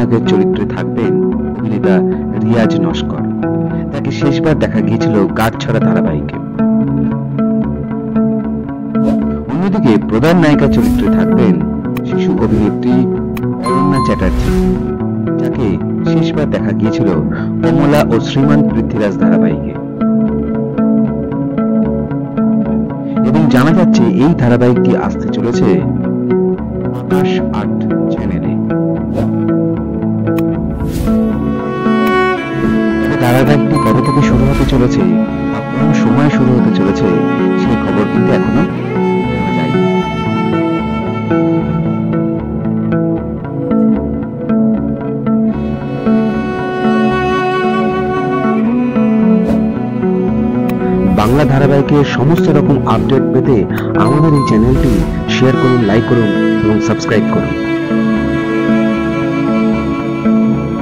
বিভাগের চরিত্রে থাকবেন অভিনেতা রিয়াজ নস্কর। তাকে শেষবার দেখা গিয়েছিল গাঁটছড়া ধারাবাহিকে। অন্যদিকে প্রধান নায়িকা চরিত্রে থাকবেন শিশু অভিনেত্রী অরণ্যা চ্যাটার্জি, যাকে শেষবার দেখা গিয়েছিল কমলা ও শ্রীমান পৃথ্বীরাজ ধারাবাহিকে। এবং জানা যাচ্ছে এই ধারাবাহিকটি আসতে চলেছে আকাশ ৮ চ্যানেলে। ধারাবাহিকটি কবে থেকে শুরু হতে চলেছে বা কোন সময় শুরু হতে চলেছে সেই খবর কিন্তু এখনো জানা যায়নি। বাংলা ধারাবাহিকের সমস্ত রকম আপডেট পেতে আমাদের এই চ্যানেলটি শেয়ার করুন, লাইক করুন এবং সাবস্ক্রাইব করুন।